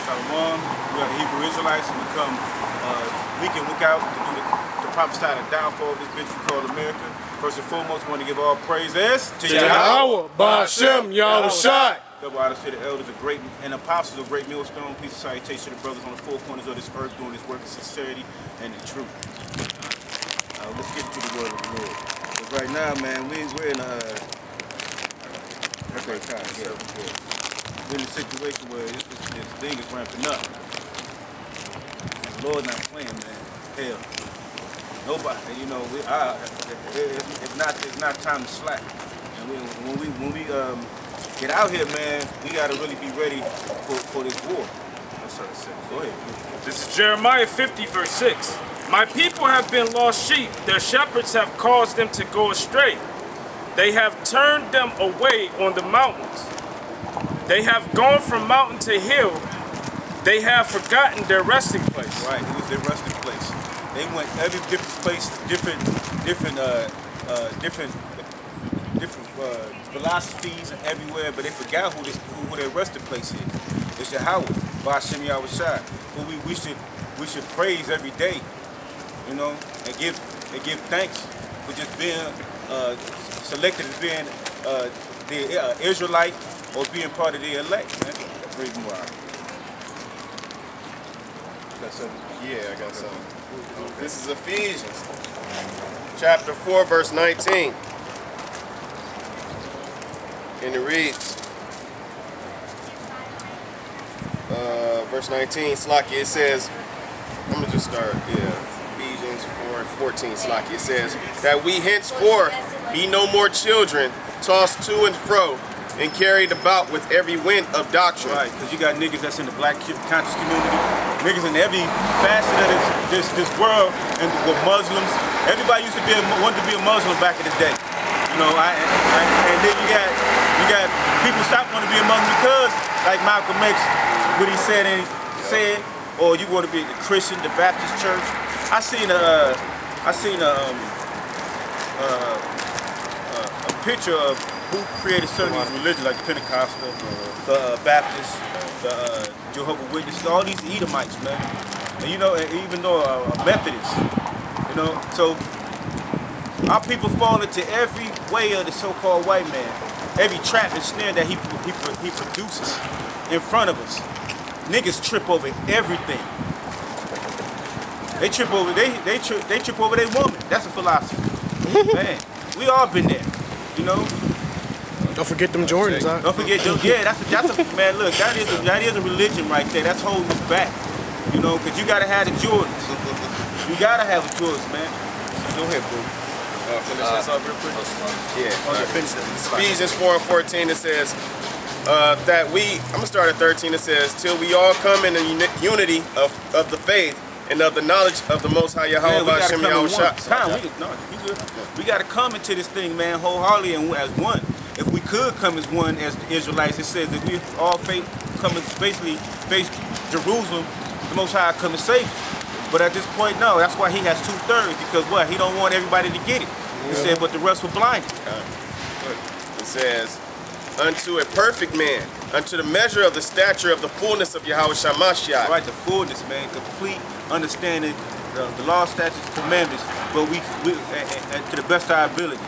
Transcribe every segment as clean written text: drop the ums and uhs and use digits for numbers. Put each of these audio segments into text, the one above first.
Shalom. We are the Hebrew Israelites, and we come week in, week out to do the prophesy the downfall of this bitch we call America. First and foremost, we want to give all praises to Yahweh, Ba'ashem, Yahushai. Double honors to the elders, a great and apostles, a great millstone. Peace and salutation to the brothers on the four corners of this earth doing this work of sincerity and in truth. Let's get to the word of the Lord. Because right now, man, we're in a we're in a situation where this thing is ramping up. And the Lord not playing, man. Hell, nobody. You know, it's not time to slack. And when we get out here, man, we gotta really be ready for this war. That's what I said. Go ahead. This is Jeremiah 50, verse 6. My people have been lost sheep. Their shepherds have caused them to go astray. They have turned them away on the mountains. They have gone from mountain to hill. They have forgotten their resting place. Right, it was their resting place. They went every different place, different philosophies and everywhere, but they forgot who their resting place is. It's Yahweh, Ba'ashem Yahushai, who we should praise every day, you know, and give thanks for just being selected as being the Israelite or being part of the elect, man. Read more out. Got something? Yeah, I got something. This is Ephesians, chapter 4, verse 19. And it reads, verse 19, Slaki, it says, I'm going to just start, Ephesians 4 and 14, Slaki. It says, that we henceforth be no more children, tossed to and fro, and carried about with every wind of doctrine. Right, because you got niggas that's in the black conscious community, niggas in every facet of this world, and with Muslims. Everybody used to wanted to be a Muslim back in the day. You know, and then you got people stop wanting to be a Muslim because, like Malcolm X, what he said, or you want to be the Christian, the Baptist church. I seen a picture of who created certain religions, like the Pentecostal, the Baptist, the Jehovah's Witnesses, all these Edomites, man. And you know, even though Methodists, you know, so our people fall into every way of the so-called white man, every trap and snare that he produces in front of us. Niggas trip over everything. They trip over their woman. That's a philosophy. Man, we all been there, you know. Don't forget them Jordans, huh? Don't forget them. Yeah, that's a man. Look, that is a religion right there. That's holding us back, you know, because you gotta have the Jordans. You gotta have the Jordans, man. Go ahead, bro. Finish this up real quick. Yeah. Finish it. Ephesians 4 and 14. It says that I'm gonna start at 13. It says, till we all come in the unity of the faith and of the knowledge of the Most High Yahweh Ba'ashem Yahushai. We gotta come into this thing, man, wholeheartedly and as one. If we could come as one as the Israelites, it says that we all face Jerusalem, the Most High come and save us. But at this point, no. That's why he has 2/3, because what? He don't want everybody to get it. He said, but the rest were blinded. It says, unto a perfect man, unto the measure of the stature of the fullness of Yahweh Shamashiach. Right, the fullness, man, complete understanding the law, statutes, commandments, but we to the best of our ability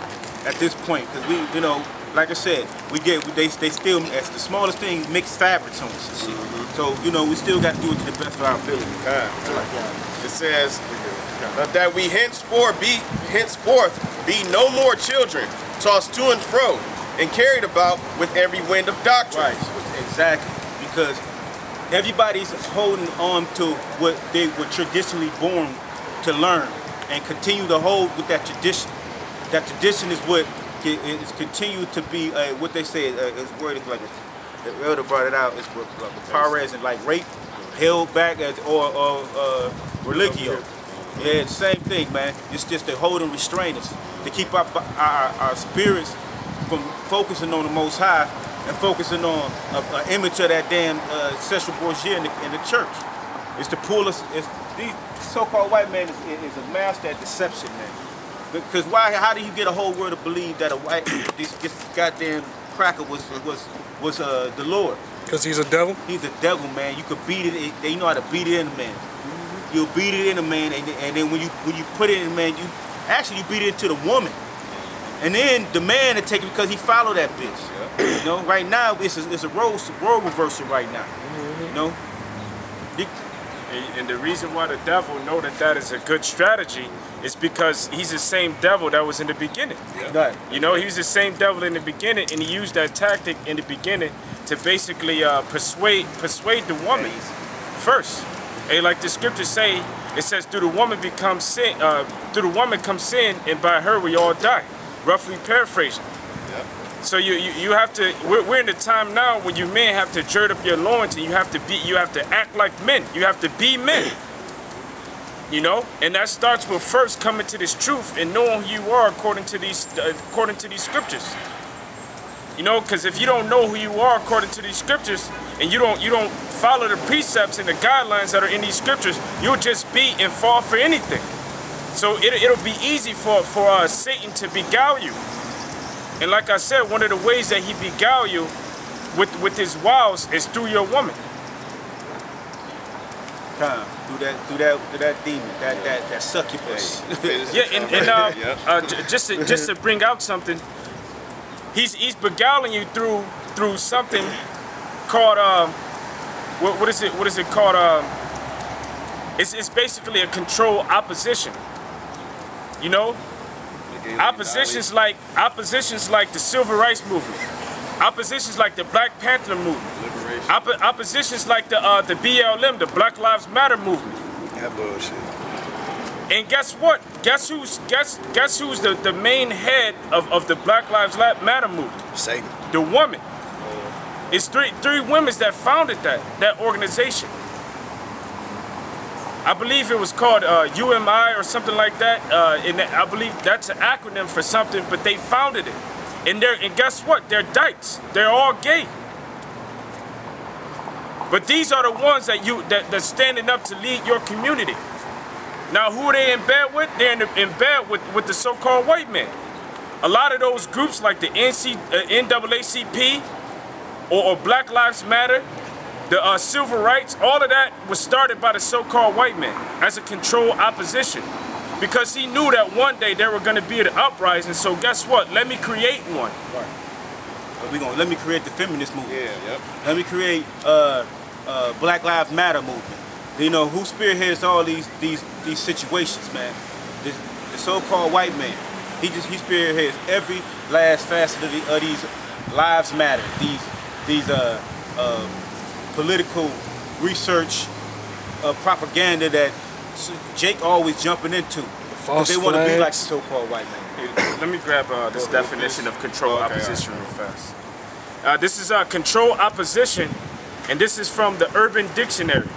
at this point, because we, you know, like I said, they still, as the smallest thing, mix fabrics on us and shit. So, you know, we still got to do it to the best of our ability. It says that we henceforth be no more children, tossed to and fro, and carried about with every wind of doctrine. Right, exactly. Because everybody's holding on to what they were traditionally born to learn and continue to hold with that tradition. That tradition is what is continued to be what they say is word is like the elder brought it out. It's like the Perez and like rape held back as or religio. Yeah, it's the same thing, man. It's just to hold and restrain us, to keep our spirits from focusing on the Most High and focusing on an image of that damn sexual bourgeois in the church. It's to pull us. These so-called white man is a master at deception, man. Because why? How do you get a whole world to believe that this goddamn cracker was the Lord? Because he's a devil? He's a devil, man. You could beat it. They know how to beat it in a man. You'll beat it in a man, and then when you put it in a man, you beat it into the woman. And then the man to take it because he followed that bitch. Yeah. You know, right now it's a role reversal right now. You know. And the reason why the devil know that is a good strategy is because he's the same devil that was in the beginning. Yeah. Right. You know, he was the same devil in the beginning, and he used that tactic in the beginning to basically persuade the woman first. And like the scriptures say, it says, "Through the woman comes sin, and by her we all die." Roughly paraphrasing. Yep. So you have to. We're in the time now where you men have to gird up your loins, and you have to act like men. You have to be men. You know, and that starts with first coming to this truth and knowing who you are according to these scriptures. You know, because if you don't know who you are according to these scriptures, and you don't follow the precepts and the guidelines that are in these scriptures, you'll just be and fall for anything. So it'll be easy for Satan to beguile you. And like I said, one of the ways that he beguile you with his wiles is through your woman. Through that demon, that succubus. Yeah, and just to bring out something, he's beguiling you through something called what is it called? It's basically a controlled opposition. You know, oppositions like the Civil Rights Movement, oppositions like the Black Panther movement, oppositions like the BLM, the Black Lives Matter movement. That bullshit. And guess what? Guess who's the main head of the Black Lives Matter movement? Satan. The woman. It's three women that founded that organization. I believe it was called UMI or something like that. And I believe that's an acronym for something, but they founded it. And guess what? They're dykes. They're all gay. But these are the ones that's standing up to lead your community. Now, who are they in bed with? They're in bed with the so-called white man. A lot of those groups like the NAACP or Black Lives Matter, the civil rights, all of that was started by the so-called white man as a controlled opposition. Because he knew that one day there were going to be an uprising, so guess what? Let me create one. Right. Let me create the feminist movement. Yeah, yep. Let me create Black Lives Matter movement. You know, who spearheads all these situations, man? The so-called white man. He spearheads every last facet of these lives matter. These political research propaganda that Jake always jumping into. They want to be like the so-called white man. Let me grab this definition of control opposition real fast. This is control opposition, and this is from the Urban Dictionary,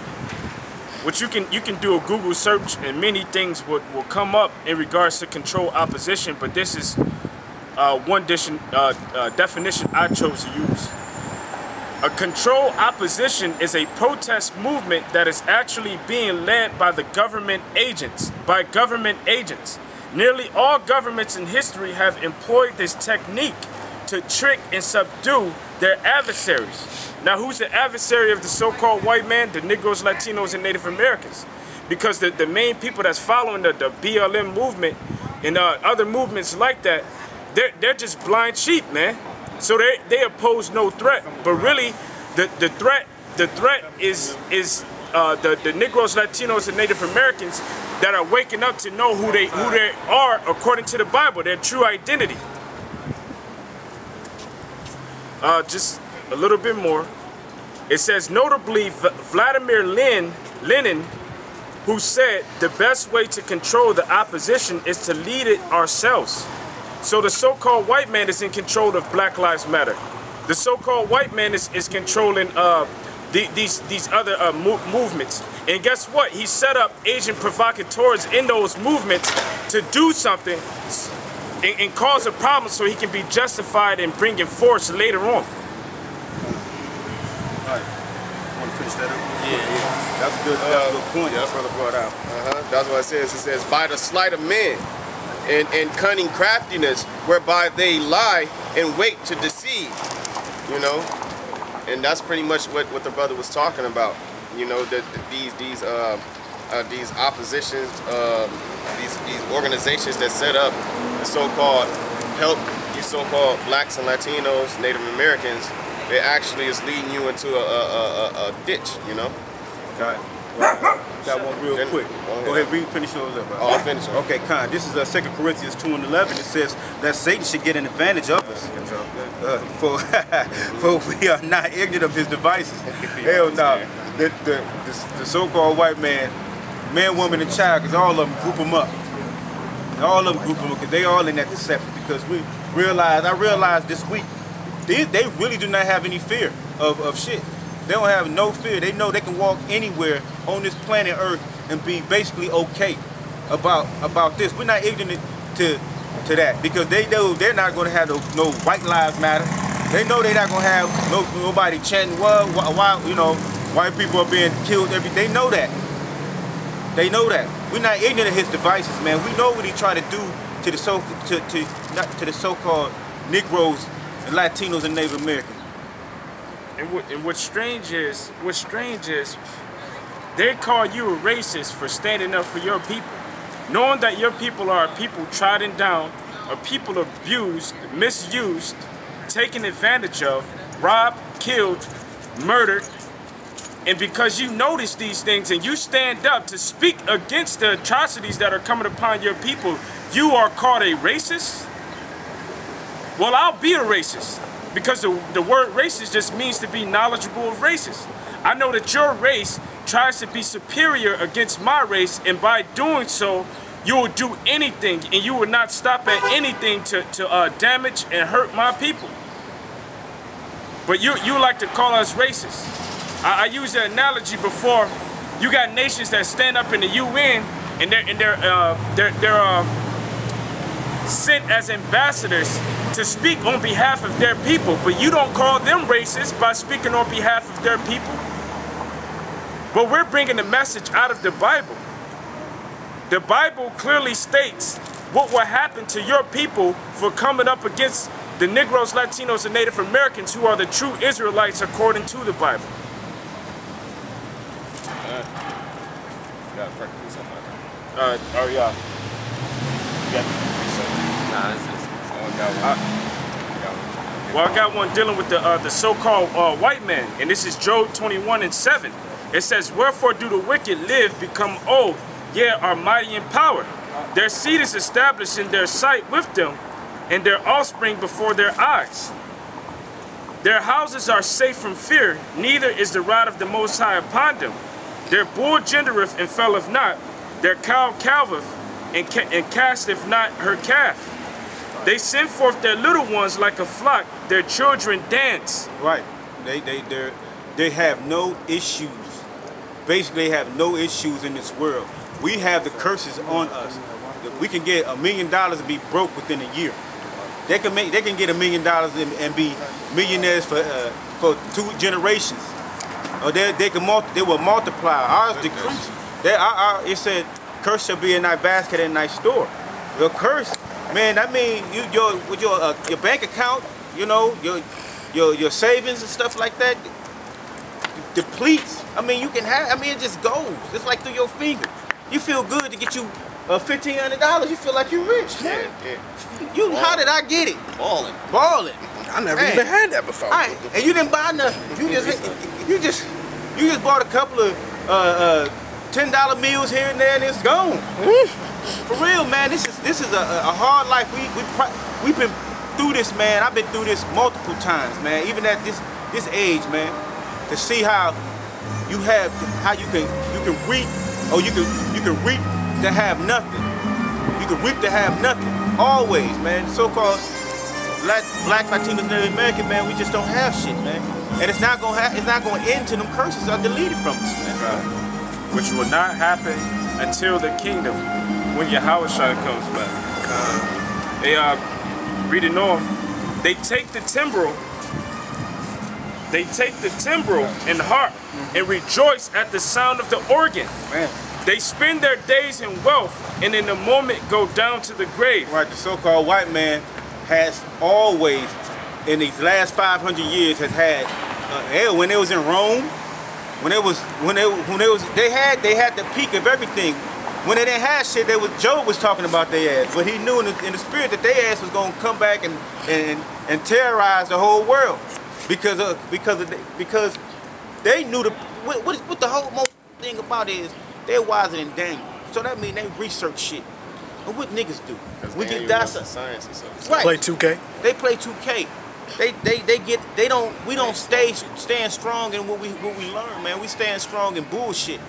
which you can do a Google search and many things will come up in regards to control opposition, but this is one definition I chose to use. A control opposition is a protest movement that is actually being led by the government agents, Nearly all governments in history have employed this technique to trick and subdue their adversaries. Now, who's the adversary of the so-called white man? The Negroes, Latinos, and Native Americans. Because the main people that's following the BLM movement and other movements like that, they're just blind sheep, man. So they oppose no threat, but really the threat is the Negroes, Latinos, and Native Americans that are waking up to know who they are according to the Bible, their true identity. Just a little bit more. It says, notably, Vladimir Lenin, who said the best way to control the opposition is to lead it ourselves. So the so-called white man is in control of Black Lives Matter. The so-called white man is controlling these other movements. And guess what? He set up agent provocateurs in those movements to do something and cause a problem so he can be justified in bringing force later on. All right. Want to finish that up? Yeah. That's a good point. Yeah, that's what I brought out. That's what it says. It says, by the sleight of men and cunning craftiness, whereby they lie and wait to deceive. You know? And that's pretty much what the brother was talking about. You know, that these oppositions, these organizations that set up the so-called help these so-called blacks and Latinos, Native Americans, it actually is leading you into a ditch, you know? Got one real quick. Go ahead, finish those up. Oh, I'll finish them. Okay, Con. This is 2 Corinthians 2:11. It says that Satan should get an advantage of us. For we are not ignorant of his devices. Hell no. The so-called white man, woman, and child, because all of them group them up. All of them group them up because they all in that deception. Because I realized this week, they really do not have any fear of shit. They don't have no fear. They know they can walk anywhere on this planet Earth and be basically okay about this. We're not ignorant to that because they know they're not going to have no white lives matter. They know they're not going to have nobody chanting, well, why, you know, white people are being killed every day. They know that. They know that. We're not ignorant of his devices, man. We know what he tried to do to the so-called Negroes and Latinos and Native Americans. And what's strange is they call you a racist for standing up for your people, knowing that your people are a people trodden down, a people abused, misused, taken advantage of, robbed, killed, murdered. And because you notice these things and you stand up to speak against the atrocities that are coming upon your people, you are called a racist? Well, I'll be a racist. Because the word racist just means to be knowledgeable of races. I know that your race tries to be superior against my race, and by doing so, you will do anything, and you will not stop at anything to damage and hurt my people. But you like to call us racist. I used the analogy before. You got nations that stand up in the UN, and they're sent as ambassadors to speak on behalf of their people, but you don't call them racist by speaking on behalf of their people. But we're bringing the message out of the Bible. The Bible clearly states what will happen to your people for coming up against the Negroes, Latinos, and Native Americans who are the true Israelites according to the Bible. Oh, yeah. Well, I got one dealing with the so-called white man, and this is Job 21:7. It says, "Wherefore do the wicked live, become old, yea, are mighty in power? Their seed is established in their sight with them, and their offspring before their eyes. Their houses are safe from fear, neither is the rod of the Most High upon them. Their bull gendereth and felleth not, their cow calveth and casteth not her calf. They send forth their little ones like a flock, their children dance." Right. They have no issues. Basically, they have no issues in this world. We have the curses on us. We can get $1 million and be broke within a year. They can get $1 million and be millionaires for 2 generations. Or they will multiply. Ours decrease. It said, "Curse shall be in thy basket and thy store." The curse, man, I mean, your bank account, you know, your savings and stuff like that depletes. I mean, you can have. I mean, it just goes. It's like through your fingers. You feel good to get you $1,500. You feel like you're rich, man. Yeah. How did I get it? Balling. I never even had that before. And you didn't buy nothing. You just bought a couple of $10 meals here and there, and it's gone. For real, man. This is a hard life. We've been through this, man. I've been through this multiple times, man. Even at this age, man, to see how you can reap, or you can reap to have nothing. You can reap to have nothing. Always, man. So-called Black, Latinos, Native American, man, we just don't have shit, man. And it's not gonna end till them curses are deleted from us, man. Right. Which will not happen until the kingdom, when Yahushua comes back. Reading on, they take the timbrel and harp and rejoice at the sound of the organ. Man. They spend their days in wealth and in a moment go down to the grave. Right, the so-called white man has always, in these last 500 years, has had hell, when they was in Rome, they had the peak of everything. When they didn't have shit, Job was talking about their ass, but he knew in the spirit that their ass was gonna come back and terrorize the whole world because they knew what the whole thing about is they're wiser than Daniel. So that means they research shit. And what niggas do? We get science and stuff. Right. Play 2K. They play 2K. We don't stand strong in what we learn, man. We stand strong in bullshit.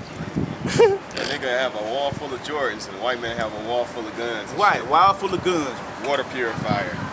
And they gonna have a wall full of Jordans, and the white man have a wall full of guns. Right, wall full of guns. Water purifier.